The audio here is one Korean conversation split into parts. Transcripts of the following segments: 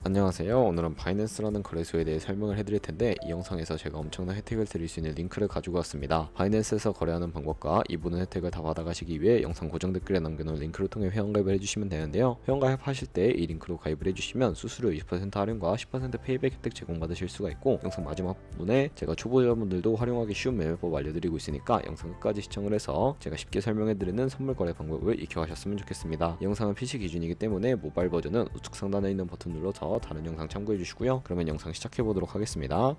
안녕하세요. 오늘은 바이낸스라는 거래소에 대해 설명을 해드릴 텐데 이 영상에서 제가 엄청난 혜택을 드릴 수 있는 링크를 가지고 왔습니다. 바이낸스에서 거래하는 방법과 이 모든 혜택을 다 받아가시기 위해 영상 고정 댓글에 남겨놓은 링크를 통해 회원가입을 해주시면 되는데요. 회원가입 하실 때 이 링크로 가입을 해주시면 수수료 20% 할인과 10% 페이백 혜택 제공받으실 수가 있고, 영상 마지막 부분에 제가 초보자분들도 활용하기 쉬운 매매법 알려드리고 있으니까 영상 끝까지 시청을 해서 제가 쉽게 설명해드리는 선물 거래 방법을 익혀가셨으면 좋겠습니다. 이 영상은 PC 기준이기 때문에 모바일 버전은 우측 상단에 있는 버튼 눌러서 다른 영상 참고해 주시고요. 그러면 영상 시작해 보도록 하겠습니다.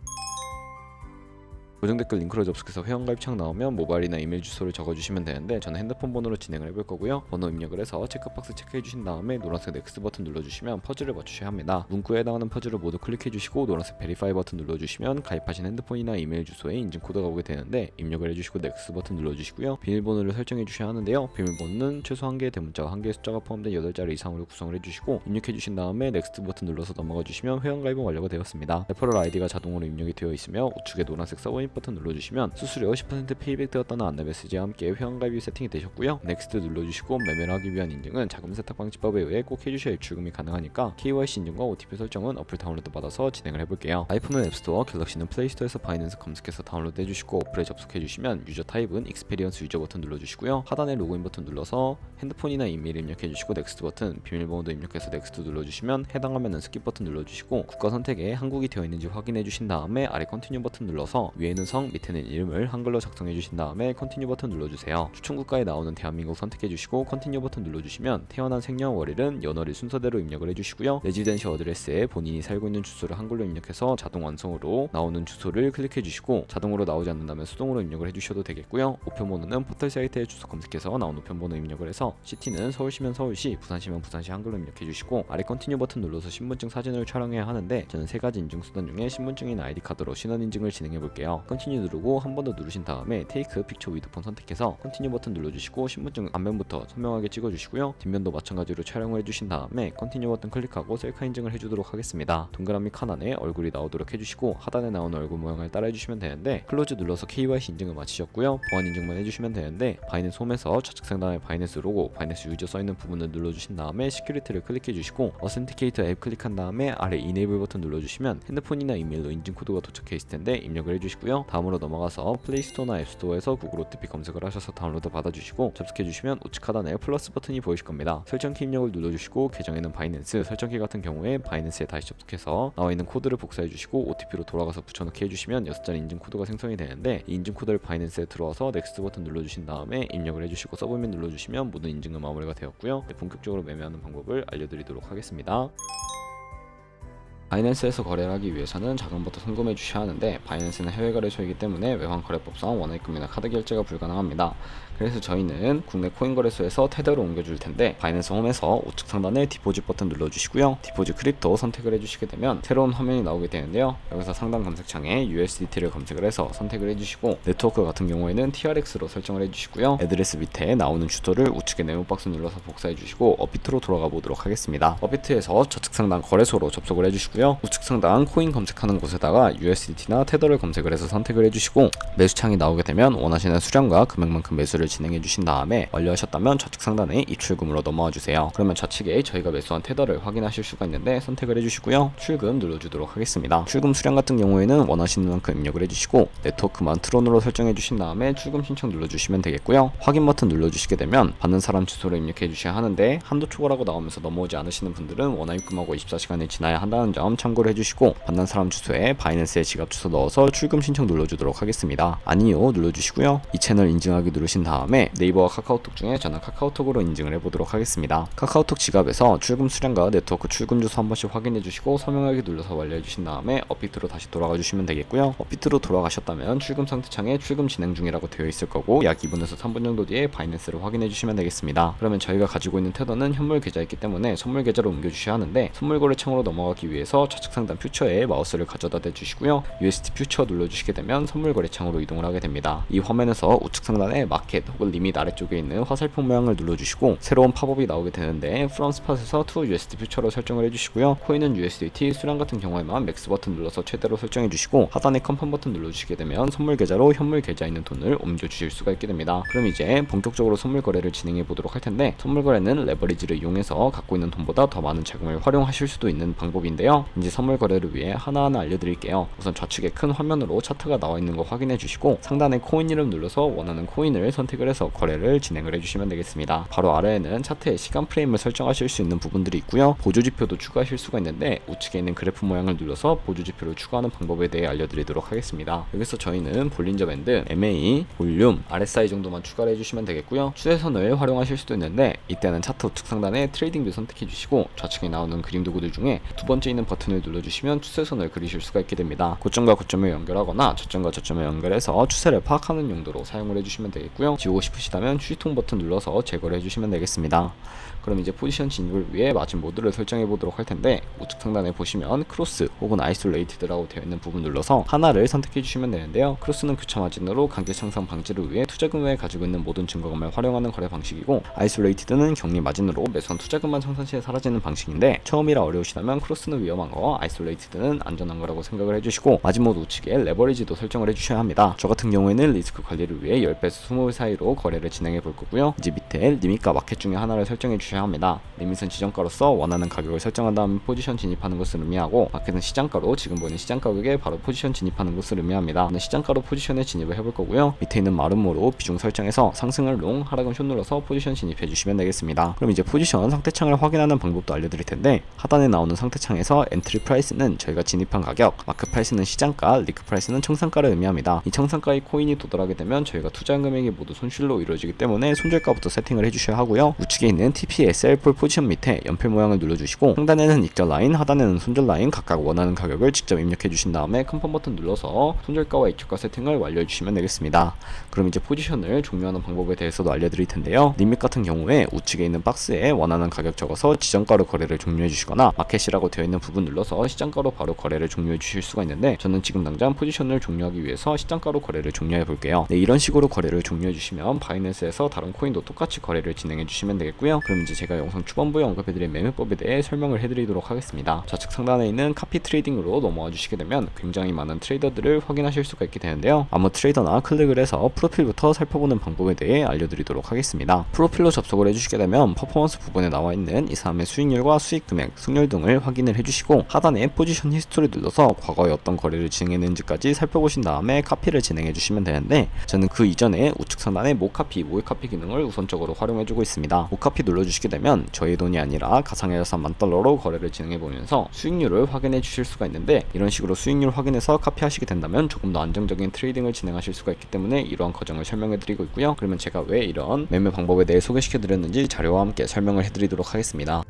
고정 댓글 링크로 접속해서 회원가입창 나오면 모바일이나 이메일 주소를 적어주시면 되는데 저는 핸드폰 번호로 진행을 해볼 거고요. 번호 입력을 해서 체크박스 체크해 주신 다음에 노란색 넥스트 버튼 눌러주시면 퍼즐을 맞추셔야 합니다. 문구에 해당하는 퍼즐을 모두 클릭해 주시고 노란색 베리파이 버튼 눌러주시면 가입하신 핸드폰이나 이메일 주소에 인증코드가 오게 되는데 입력을 해주시고 넥스트 버튼 눌러주시고요. 비밀번호를 설정해 주셔야 하는데요. 비밀번호는 최소 1개의 대문자와 1개의 숫자가 포함된 8자리 이상으로 구성을 해주시고 입력해 주신 다음에 넥스트 버튼 눌러서 넘어가 주시면 회원가입은 완료가 되었습니다. 레퍼럴 아이디가 자동으로 입력이 되어 있으며 우측에 노란색 서브밋 버튼 눌러주시면 수수료 10% 페이백 되었다는 안내 메시지와 함께 회원가입이 세팅이 되셨고요. 넥스트 눌러주시고 매매를 하기 위한 인증은 자금 세탁 방지법에 의해 꼭 해주셔야 입출금이 가능하니까 KYC 인증과 OTP 설정은 어플 다운로드 받아서 진행을 해볼게요. 아이폰은 앱스토어, 갤럭시는 플레이스토어에서 바이낸스 검색해서 다운로드 해주시고 어플에 접속해주시면 유저 타입은 익스페리언스 유저 버튼 눌러주시고요. 하단에 로그인 버튼 눌러서 핸드폰이나 이메일 입력해주시고 넥스트 버튼, 비밀번호도 입력해서 넥스트 눌러주시면 해당하면은 스킵 버튼 눌러주시고 국가 선택에 한국이 되어 있는지 확인해주신 다음에 아래 컨티뉴 버튼 눌러서 위에는 성, 밑에는 이름을 한글로 작성해 주신 다음에 컨티뉴 버튼 눌러주세요. 추천 국가에 나오는 대한민국 선택해 주시고 컨티뉴 버튼 눌러주시면 태어난 생년월일은 연월일 순서대로 입력을 해주시고요. 레지던시 어드레스에 본인이 살고 있는 주소를 한글로 입력해서 자동 완성으로 나오는 주소를 클릭해 주시고 자동으로 나오지 않는다면 수동으로 입력을 해주셔도 되겠고요. 우편번호는 포털 사이트에 주소 검색해서 나온 우편번호 입력을 해서 시티는 서울시면 서울시, 부산시면 부산시 한글로 입력해 주시고 아래 컨티뉴 버튼 눌러서 신분증 사진을 촬영해야 하는데 저는 3가지 인증 수단 중에 신분증이나 아이디 카드로 신원 인증을 진행해 볼게요. 컨티뉴 누르고 한 번 더 누르신 다음에 테이크 픽처 위드 폰 선택해서 컨티뉴 버튼 눌러주시고 신분증 앞면부터 선명하게 찍어주시고요. 뒷면도 마찬가지로 촬영을 해주신 다음에 컨티뉴 버튼 클릭하고 셀카 인증을 해주도록 하겠습니다. 동그라미 칸 안에 얼굴이 나오도록 해주시고 하단에 나오는 얼굴 모양을 따라 해주시면 되는데 클로즈 눌러서 KYC 인증을 마치셨고요. 보안 인증만 해주시면 되는데 바이낸스 홈에서 좌측 상단에 바이낸스 로고, 바이낸스 유저 써있는 부분을 눌러주신 다음에 시큐리티를 클릭해주시고 어센티케이터 앱 클릭한 다음에 아래 이네이블 버튼 눌러주시면 핸드폰이나 이메일로 인증 코드가 도착해 있을 텐데 입력을 해주시고요. 다음으로 넘어가서 플레이스토어나 앱스토어에서 구글 OTP 검색을 하셔서 다운로드 받아주시고 접속해주시면 우측 하단에 플러스 버튼이 보이실 겁니다. 설정키 입력을 눌러주시고 계정에는 바이낸스, 설정키 같은 경우에 바이낸스에 다시 접속해서 나와있는 코드를 복사해주시고 OTP로 돌아가서 붙여넣기 해주시면 6자리 인증 코드가 생성이 되는데 이 인증 코드를 바이낸스에 들어와서 넥스트 버튼 눌러주신 다음에 입력을 해주시고 서브밋 눌러주시면 모든 인증은 마무리가 되었고요. 본격적으로 매매하는 방법을 알려드리도록 하겠습니다. 바이낸스에서 거래를 하기 위해서는 자금부터 송금해 주셔야 하는데 바이낸스는 해외 거래소이기 때문에 외환 거래법상 원화입금이나 카드 결제가 불가능합니다. 그래서 저희는 국내 코인 거래소에서 테더로 옮겨줄 텐데 바이낸스 홈에서 우측 상단에 디포짓 버튼 눌러주시고요. 디포짓 크립토 선택을 해주시게 되면 새로운 화면이 나오게 되는데요. 여기서 상단 검색창에 USDT를 검색을 해서 선택을 해주시고 네트워크 같은 경우에는 TRX로 설정을 해주시고요. 애드레스 밑에 나오는 주소를 우측에 네모 박스 눌러서 복사해주시고 업비트로 돌아가 보도록 하겠습니다. 업비트에서 좌측 상단 거래소로 접속을 해주시고요. 우측 상단 코인 검색하는 곳에다가 USDT나 테더를 검색을 해서 선택을 해주시고 매수창이 나오게 되면 원하시는 수량과 금액만큼 매수를 진행해 주신 다음에 완료하셨다면 좌측 상단에 입출금으로 넘어와 주세요. 그러면 좌측에 저희가 매수한 테더를 확인하실 수가 있는데 선택을 해주시고요. 출금 눌러주도록 하겠습니다. 출금 수량 같은 경우에는 원하시는 만큼 입력을 해주시고 네트워크만 트론으로 설정해 주신 다음에 출금 신청 눌러주시면 되겠고요. 확인 버튼 눌러주시게 되면 받는 사람 주소를 입력해 주셔야 하는데 한도 초과라고 나오면서 넘어오지 않으시는 분들은 원화입금하고 24시간이 지나야 한다는 점 참고를 해주시고 받는 사람 주소에 바이낸스의 지갑 주소 넣어서 출금 신청 눌러주도록 하겠습니다. 아니요 눌러주시고요. 이 채널 인증하기 누르신 다음에 네이버와 카카오톡 중에 저는 카카오톡으로 인증을 해보도록 하겠습니다. 카카오톡 지갑에서 출금 수량과 네트워크 출금 주소 한 번씩 확인해 주시고 서명하기 눌러서 완료해 주신 다음에 업비트로 다시 돌아가 주시면 되겠고요. 업비트로 돌아가셨다면 출금 상태창에 출금 진행 중이라고 되어 있을 거고 약 2분에서 3분 정도 뒤에 바이낸스를 확인해 주시면 되겠습니다. 그러면 저희가 가지고 있는 테더는 현물 계좌이기 때문에 선물 계좌로 옮겨 주셔야 하는데 선물 거래창으로 넘어가기 위해서 누르셔서 좌측 상단 퓨처에 마우스를 가져다 대주시고요. UST 퓨처 눌러주시게 되면 선물 거래창으로 이동을 하게 됩니다. 이 화면에서 우측 상단에 마켓 혹은 리밋 아래쪽에 있는 화살표 모양을 눌러주시고 새로운 팝업이 나오게 되는데 프롬 스팟에서 to UST 퓨처로 설정을 해주시고요. 코인은 USDT, 수량 같은 경우에만 맥스 버튼 눌러서 최대로 설정해주시고 하단에 컨펌 버튼 눌러주시게 되면 선물 계좌로 현물 계좌에 있는 돈을 옮겨주실 수가 있게 됩니다. 그럼 이제 본격적으로 선물 거래를 진행해 보도록 할 텐데, 선물 거래는 레버리지를 이용해서 갖고 있는 돈보다 더 많은 자금을 활용하실 수도 있는 방법인데요. 이제 선물 거래를 위해 하나하나 알려드릴게요. 우선 좌측에 큰 화면으로 차트가 나와 있는 거 확인해 주시고 상단에 코인 이름 눌러서 원하는 코인을 선택을 해서 거래를 진행을 해주시면 되겠습니다. 바로 아래에는 차트의 시간 프레임을 설정하실 수 있는 부분들이 있고요. 보조 지표도 추가하실 수가 있는데 우측에 있는 그래프 모양을 눌러서 보조 지표를 추가하는 방법에 대해 알려드리도록 하겠습니다. 여기서 저희는 볼린저 밴드, MA, 볼륨, RSI 정도만 추가를 해주시면 되겠고요. 추세선을 활용하실 수도 있는데 이때는 차트 우측 상단에 트레이딩 뷰 선택해 주시고 좌측에 나오는 그림 도구들 중에 두 번째 있는 버튼을 눌러주시면 추세선을 그리실 수가 있게 됩니다. 고점과 고점을 연결하거나 저점과 저점을 연결해서 추세를 파악하는 용도로 사용을 해주시면 되겠고요. 지우고 싶으시다면 휴지통 버튼 눌러서 제거를 해주시면 되겠습니다. 그럼 이제 포지션 진입을 위해 마진 모드를 설정해 보도록 할 텐데, 우측 상단에 보시면 크로스 혹은 아이솔레이티드라고 되어 있는 부분 눌러서 하나를 선택해 주시면 되는데요. 크로스는 교차 마진으로 강제 창상 방지를 위해 투자금에 가지고 있는 모든 증거금을 활용하는 거래 방식이고, 아이솔레이티드는 격리 마진으로 매수한 투자금만 청산 시에 사라지는 방식인데, 처음이라 어려우시다면 크로스는 위험한 거, 아이솔레이티드는 안전한 거라고 생각을 해주시고, 마진 모드 우측에 레버리지도 설정을 해주셔야 합니다. 저 같은 경우에는 리스크 관리를 위해 10배에서 20배 사이로 거래를 진행해 볼 거고요. 이제 밑에 리밋과 마켓 중에 하나를 설정해 주셔야 합니다. 리밋은 지정가로서 원하는 가격을 설정한 다음 포지션 진입하는 것을 의미하고, 마켓은 시장가로 지금 보이는 시장 가격에 바로 포지션 진입하는 것을 의미합니다. 저는 시장가로 포지션에 진입을 해볼 거고요. 밑에 있는 마름모로 비중 설정해서 상승을 롱, 하락은 숏 눌러서 포지션 진입해 주시면 되겠습니다. 그럼 이제 포지션 상태창을 확인하는 방법도 알려드릴 텐데, 하단에 나오는 상태창에서 엔트리 프라이스는 저희가 진입한 가격, 마크 프라이스는 시장가, 리크 프라이스는 청산가를 의미합니다. 이 청산가의 코인이 도달하게 되면 저희가 투자한 금액이 모두 손실로 이루어지기 때문에 손절가부터 세팅을 해주셔야 하고요. 우측에 있는 TPSL 폴 포지션 밑에 연필 모양을 눌러주시고 상단에는 익절 라인, 하단에는 손절 라인 각각 원하는 가격을 직접 입력해 주신 다음에 컨펌 버튼 눌러서 손절가와 익절가 세팅을 완료해 주시면 되겠습니다. 그럼 이제 포지션을 종료하는 방법에 대해서도 알려드릴 텐데요. 리밋 같은 경우에 우측에 있는 박스에 원하는 가격 적어서 지정가로 거래를 종료해 주시거나, 마켓이라고 되어 있는 부분 눌러서 시장가로 바로 거래를 종료해 주실 수가 있는데, 저는 지금 당장 포지션을 종료하기 위해서 시장가로 거래를 종료해 볼게요. 네, 이런 식으로 거래를 종료해 주시면 바이낸스에서 다른 코인도 똑같이 거래를 진행해 주시면 되겠고요. 그럼 이제 제가 영상 초반부에 언급해드린 매매법에 대해 설명을 해드리도록 하겠습니다. 좌측 상단에 있는 카피 트레이딩으로 넘어와 주시게 되면 굉장히 많은 트레이더들을 확인하실 수가 있게 되는데요. 아무 트레이더나 클릭을 해서 프로필부터 살펴보는 방법에 대해 알려드리도록 하겠습니다. 프로필로 접속을 해주시게 되면 퍼포먼스 부분에 나와 있는 이 사람의 수익률과 수익 금액, 승률 등을 확인을 해주시고, 하단에 포지션 히스토리 눌러서 과거에 어떤 거래를 진행했는지까지 살펴보신 다음에 카피를 진행해 주시면 되는데, 저는 그 이전에 우측 상단에 모카피, 모의 카피 기능을 우선적으로 활용해주고 있습니다. 모카피 눌러주시게 되면 저희 돈이 아니라 가상의 자산 $10,000로 거래를 진행해 보면서 수익률을 확인해 주실 수가 있는데, 이런 식으로 수익률 확인해서 카피하시게 된다면 조금 더 안정적인 트레이딩을 진행하실 수가 있기 때문에 이러한 과정을 설명해 드리고 있고요. 그러면 제가 왜 이런 매매 방법에 대해 소개시켜 드렸는지 자료와 함께 설명을 해 드리도록 하겠습니다.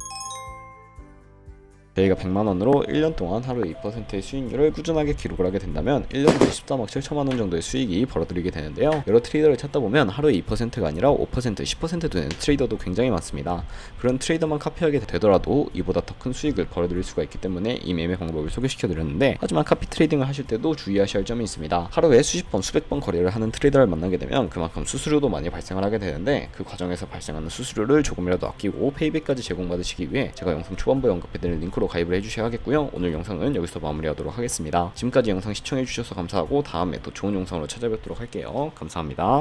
저희가 100만원으로 1년 동안 하루 2%의 수익률을 꾸준하게 기록을 하게 된다면 1년에 13억 7천만원 정도의 수익이 벌어들이게 되는데요. 여러 트레이더를 찾다 보면 하루에 2%가 아니라 5%, 10% 되는 트레이더도 굉장히 많습니다. 그런 트레이더만 카피하게 되더라도 이보다 더 큰 수익을 벌어들일 수가 있기 때문에 이 매매 방법을 소개시켜 드렸는데, 하지만 카피 트레이딩을 하실 때도 주의하셔야 할 점이 있습니다. 하루에 수십 번, 수백 번 거래를 하는 트레이더를 만나게 되면 그만큼 수수료도 많이 발생을 하게 되는데, 그 과정에서 발생하는 수수료를 조금이라도 아끼고 페이백까지 제공받으시기 위해 제가 영상 초반부에 언급해드린 링크로 가입을 해주셔야 하겠고요. 오늘 영상은 여기서 마무리하도록 하겠습니다. 지금까지 영상 시청해주셔서 감사하고 다음에 또 좋은 영상으로 찾아뵙도록 할게요. 감사합니다.